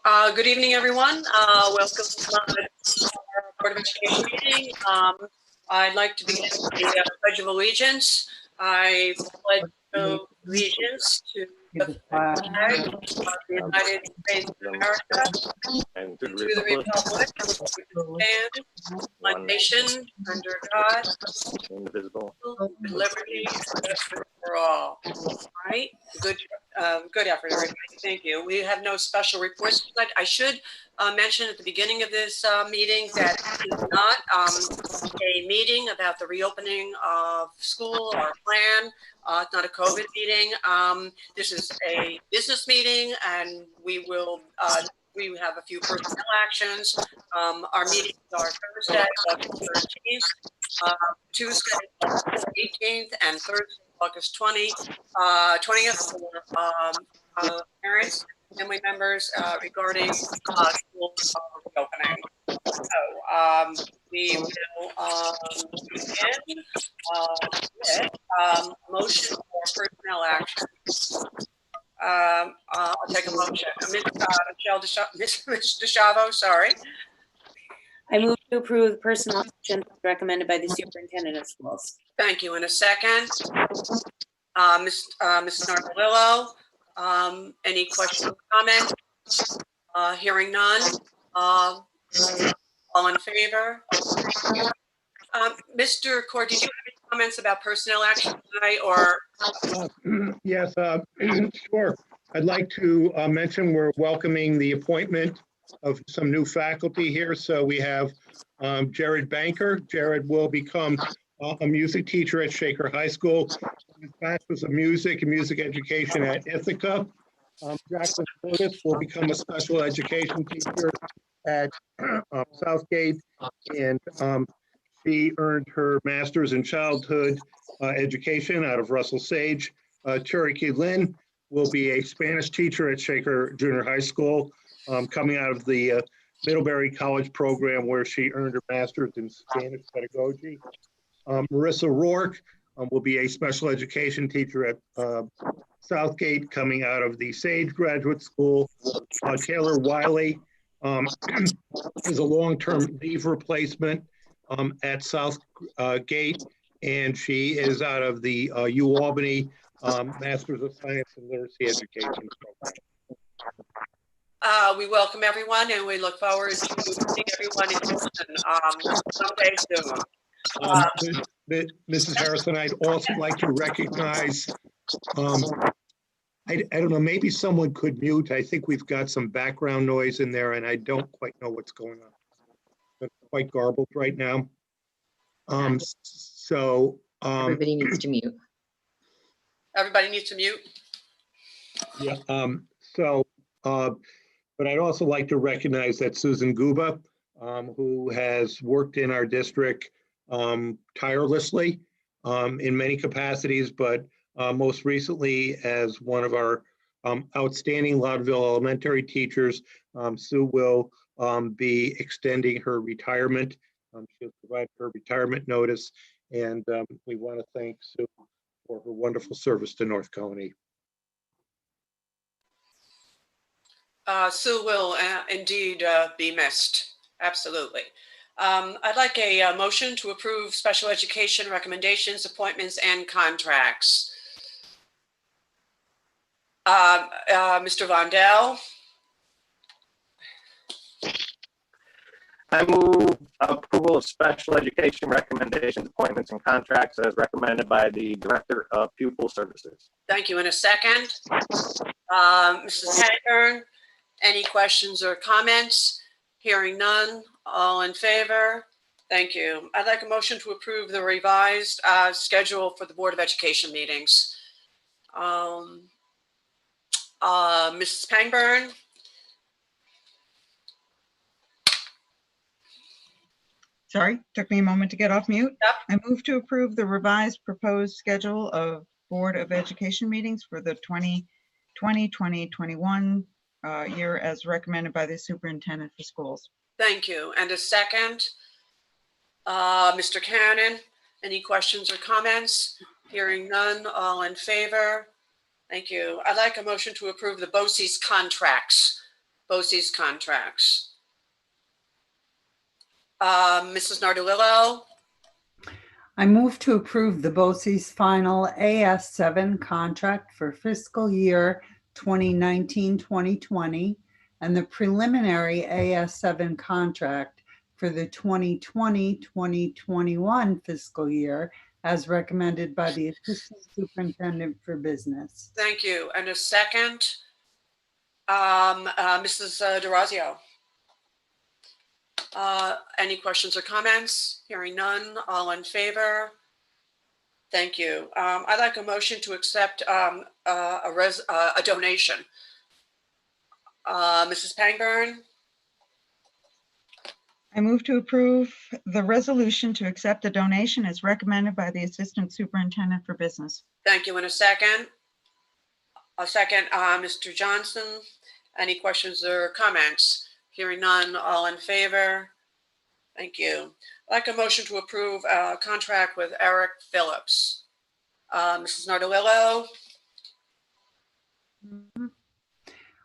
Good evening, everyone. Welcome to our Board of Education meeting. I'd like to begin with the Pledge of Allegiance. I pledge allegiance to the flag of the United States of America and to the republic which stands one nation under God, indivisible, with liberty and justice for all. All right. Good effort, everybody. Thank you. We have no special reports tonight. I should mention at the beginning of this meeting that it is not a meeting about the reopening of school or plan. It's not a COVID meeting. This is a business meeting, and we have a few personnel actions. Our meetings are Thursday, August 13th, Tuesday, August 18th, and Thursday, August 20th for parents, family members regarding school reopening. So we will begin with motion for personnel action. I'll take a motion. Ms. DeShavo, sorry. I move to approve the personnel action recommended by the superintendent of schools. Thank you. In a second, Mrs. Nardolillo, any questions or comments? Hearing none. All in favor? Mr. Cord, did you have any comments about personnel action tonight, or? Yes, sure. I'd like to mention we're welcoming the appointment of some new faculty here. So we have Jared Banker. Jared will become a music teacher at Shaker High School. His bachelor's of music and music education at Ithaca. Jacqueline Curtis will become a special education teacher at Southgate, and she earned her master's in childhood education out of Russell Sage. Cherokee Lynn will be a Spanish teacher at Shaker Junior High School, coming out of the Middlebury College program where she earned her master's in Spanish pedagogy. Marissa Rourke will be a special education teacher at Southgate, coming out of the Sage Graduate School. Taylor Wiley is a long-term leave replacement at Southgate, and she is out of the UAlbany Masters of Science and Literacy Education program. We welcome everyone, and we look forward to seeing everyone in person someday soon. Mrs. Harrison, I'd also like to recognize, I don't know, maybe someone could mute. I think we've got some background noise in there, and I don't quite know what's going on. It's quite garbled right now. Everybody needs to mute. Everybody needs to mute. Yeah. But I'd also like to recognize that Susan Guba, who has worked in our district tirelessly in many capacities, but most recently as one of our outstanding Loudonville elementary teachers. Sue will be extending her retirement. She'll provide her retirement notice, and we want to thank Sue for her wonderful service to North Colony. Sue will indeed be missed. Absolutely. I'd like a motion to approve special education recommendations, appointments, and contracts. Mr. Vondell. I move approval of special education recommendations, appointments, and contracts as recommended by the Director of Pupil Services. Thank you. In a second. Mrs. Hagburn, any questions or comments? Hearing none. All in favor? Thank you. I'd like a motion to approve the revised schedule for the Board of Education meetings. Mrs. Pangburn. Sorry, took me a moment to get off mute. Yep. I move to approve the revised proposed schedule of Board of Education meetings for the 2020-2021 year as recommended by the Superintendent for Schools. Thank you. And a second. Mr. Cannon, any questions or comments? Hearing none, all in favor? Thank you. I'd like a motion to approve the BOCES contracts. BOCES contracts. Mrs. Nardolillo, I move to approve the BOCES final AS7 contract for fiscal year 2019-2020 and the preliminary AS7 contract for the 2020-2021 fiscal year as recommended by the Assistant Superintendent for Business. thank you. And a second, Mrs. DeRazio. Any questions or comments? Hearing none, all in favor? Thank you. I'd like a motion to accept a donation. Mrs. Pangburn, I move to approve the resolution to accept the donation as recommended by the Assistant Superintendent for Business. thank you. In a second. A second, Mr. Johnson. Any questions or comments? Hearing none, all in favor? Thank you. I'd like a motion to approve a contract with Eric Phillips. Mrs. Nardolillo,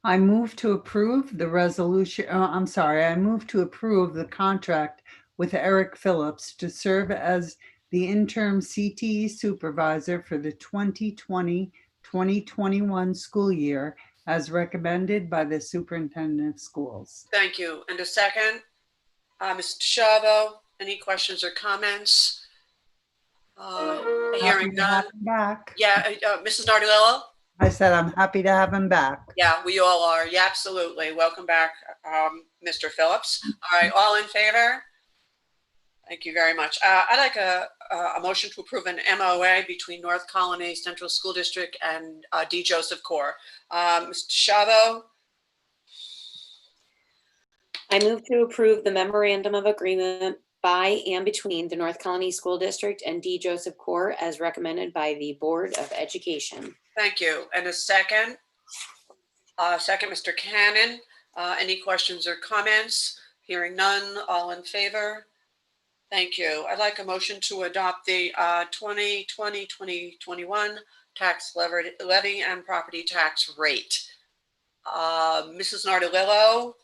I move to approve the resolution, I move to approve the contract with Eric Phillips to serve as the interim CTE supervisor for the 2020-2021 school year as recommended by the Superintendent of Schools. thank you. And a second, Mr. Shavo, any questions or comments? Happy Hearing to none. have him back. Yeah, Mrs. Nardolillo? I said I'm happy to have him back. Yeah, we all are. Yeah, absolutely. Welcome back, Mr. Phillips. All right, all in favor? Thank you very much. I'd like a motion to approve an MOA between North Colony Central School District and D. Joseph Corps. Mr. Shavo, I move to approve the memorandum of agreement by and between the North Colony School District and D. Joseph Corps as recommended by the Board of Education. thank you. And a second? Second, Mr. Cannon. Any questions or comments? Hearing none, all in favor? Thank you. I'd like a motion to adopt the 2020-2021 tax levy and property tax rate. Mrs. Nardolillo,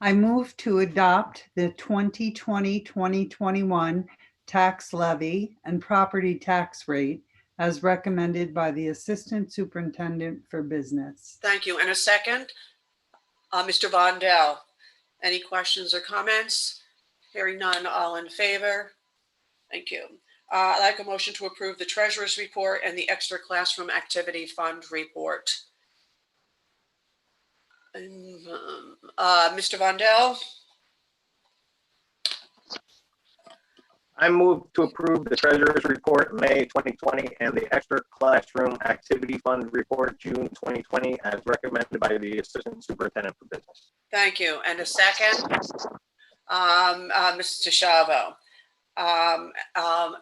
I move to adopt the 2020-2021 tax levy and property tax rate as recommended by the Assistant Superintendent for Business. thank you. And a second, Mr. Vondell. Any questions or comments? Hearing none, all in favor? Thank you. I'd like a motion to approve the treasurer's report and the extra classroom activity fund report. Mr. Vondell, I move to approve the treasurer's report May 2020 and the extra classroom activity fund report June 2020 as recommended by the Assistant Superintendent for Business. thank you. And a second, Mr. Shavo.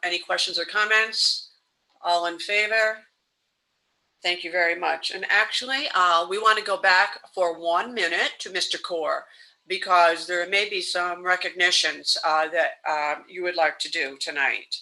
Any questions or comments? All in favor? Thank you very much. And actually, we want to go back for 1 minute to Mr. Corr because there may be some recognitions that you would like to do tonight.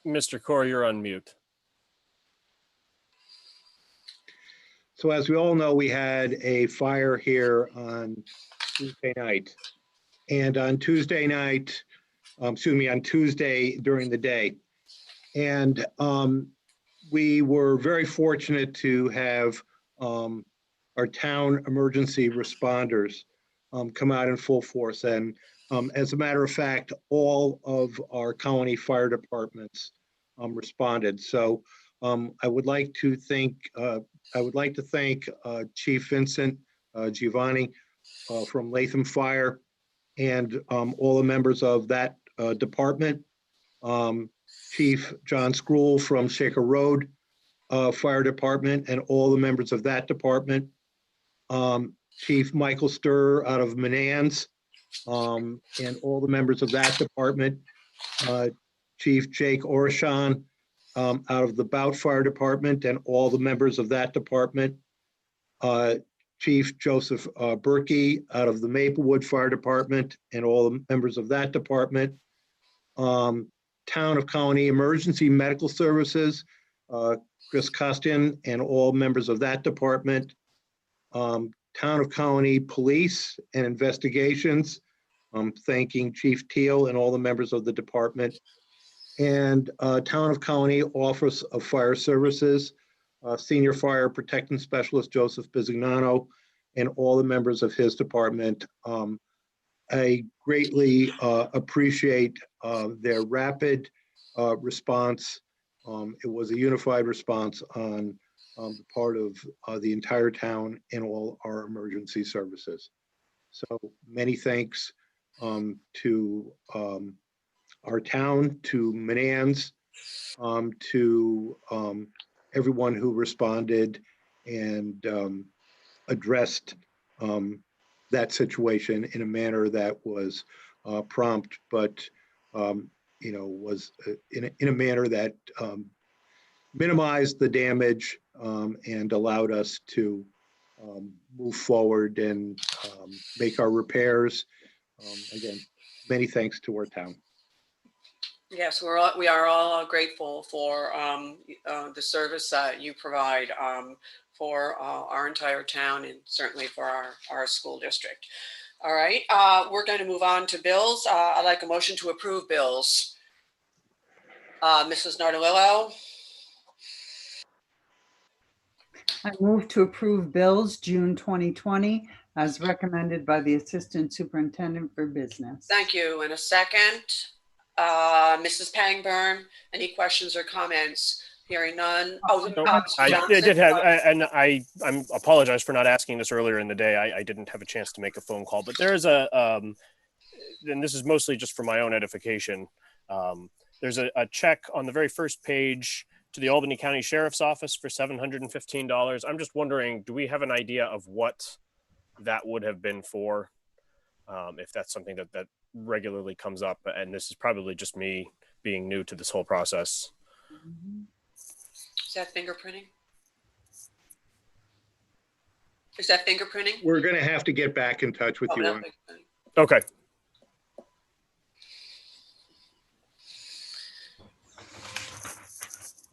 Mr. Corr, you're on mute. So as we all know, we had a fire here on Tuesday night. And on Tuesday night, on Tuesday during the day. And we were very fortunate to have our town emergency responders come out in full force. And as a matter of fact, all of our colony fire departments responded. So I would like to thank Chief Vincent Giovanni from Latham Fire and all the members of that department. Chief John Skrull from Shaker Road Fire Department and all the members of that department. Chief Michael Sturr out of Manans and all the members of that department. Chief Jake Orshon out of the Bout Fire Department and all the members of that department. Chief Joseph Berkey out of the Maplewood Fire Department and all the members of that department. Town of Colony Emergency Medical Services, Chris Costin and all members of that department. Town of Colony Police and Investigations, thanking Chief Teal and all the members of the department. And Town of Colony Office of Fire Services, Senior Fire Protection Specialist Joseph Bizignano and all the members of his department. I greatly appreciate their rapid response. It was a unified response on the part of the entire town and all our emergency services. So many thanks to our town, to Manans, to everyone who responded and addressed that situation in a manner that was prompt, but was in a manner that minimized the damage and allowed us to move forward and make our repairs. Again, many thanks to our town. Yes, we are all grateful for the service that you provide for our entire town and certainly for our school district. All right, we're going to move on to bills. I'd like a motion to approve bills. Mrs. Nardolillo? I move to approve bills June 2020 as recommended by the Assistant Superintendent for Business. Thank you. And a second. Mrs. Pangburn, any questions or comments? Hearing none. Oh, No, Mr. I Johnson? did have, and I apologize for not asking this earlier in the day. I didn't have a chance to make a phone call, but there is and this is mostly just for my own edification. There's a check on the very first page to the Albany County Sheriff's Office for $715. I'm just wondering, do we have an idea of what that would have been for? If that's something that regularly comes up, and this is probably just me being new to this whole process. Is that fingerprinting? Is that fingerprinting? We're going to have to get back in touch with you not on. fingerprinting. Okay.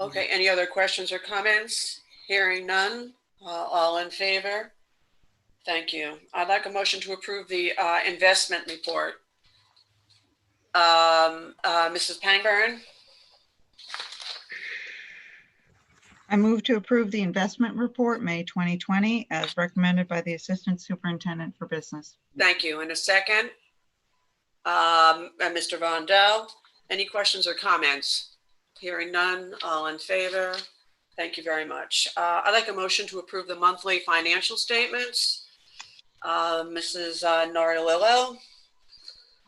Okay, any other questions or comments? Hearing none, all in favor? Thank you. I'd like a motion to approve the investment report. Mrs. Pangburn? I move to approve the investment report, May 2020, as recommended by the Assistant Superintendent for Business. Thank you. And a second? And Mr. Vondell, any questions or comments? Hearing none, all in favor? Thank you very much. I'd like a motion to approve the monthly financial statements. Mrs. Nardolillo?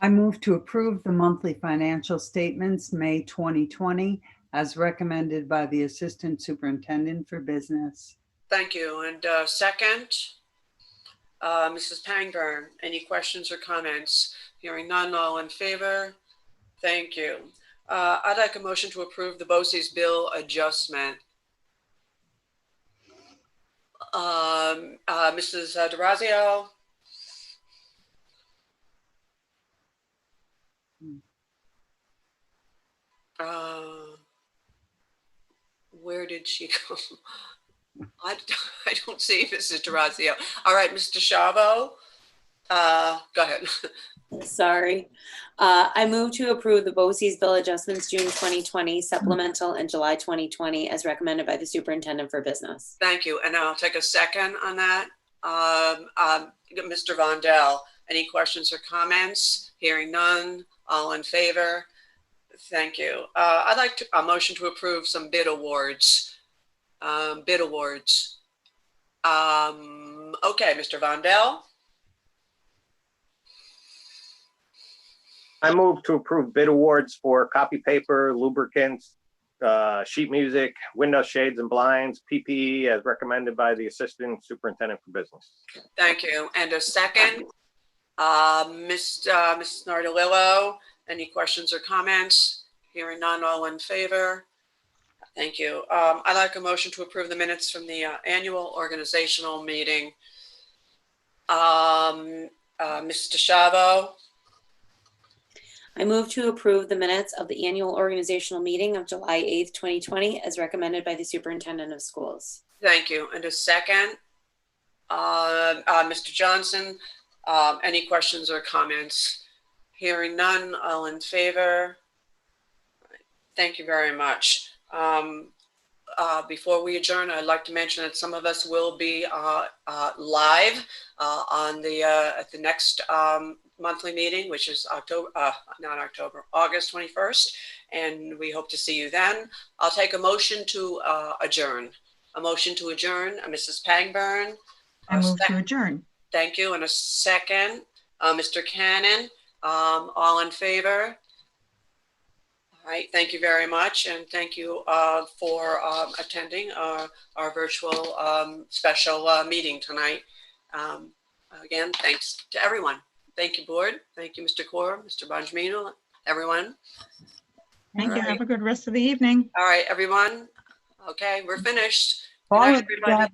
I move to approve the monthly financial statements, May 2020, as recommended by the Assistant Superintendent for Business. Thank you. And second, Mrs. Pangburn, any questions or comments? Hearing none, all in favor? Thank you. I'd like a motion to approve the BOCES bill adjustment. Mrs. DeRazio? Where did she go? I don't see Mrs. DeRazio. All right, Mr. Shavo, go ahead. Sorry. I move to approve the BOCES bill adjustments June 2020 supplemental and July 2020 as recommended by the Superintendent for Business. Thank you. And I'll take a second on that. Mr. Vondell, any questions or comments? Hearing none, all in favor? Thank you. I'd like a motion to approve some bid awards. Okay, Mr. Vondell. I move to approve bid awards for copy paper, lubricants, sheet music, window shades and blinds, PPE as recommended by the Assistant Superintendent for Business. Thank you. And a second, Mrs. Nardolillo, any questions or comments? Hearing none, all in favor? Thank you. I'd like a motion to approve the minutes from the annual organizational meeting. Mr. Shavo, I move to approve the minutes of the annual organizational meeting of July 8th, 2020, as recommended by the superintendent of schools. thank you. And a second, Mr. Johnson, any questions or comments? Hearing none, all in favor? Thank you very much. Before we adjourn, I'd like to mention that some of us will be live on at the next monthly meeting, which is August 21st, and we hope to see you then. I'll take a motion to adjourn. A motion to adjourn, Mrs. Pangburn. I move to adjourn. Thank you. And a second, Mr. Cannon. All in favor? All right, thank you very much, and thank you for attending our virtual special meeting tonight. Again, thanks to everyone. Thank you, board. Thank you, Mr. Core, Mr. Bonjamino, everyone. Thank All you. right. Have a good rest of the evening. All right, everyone. Okay, we're finished. Good All night, of everybody. that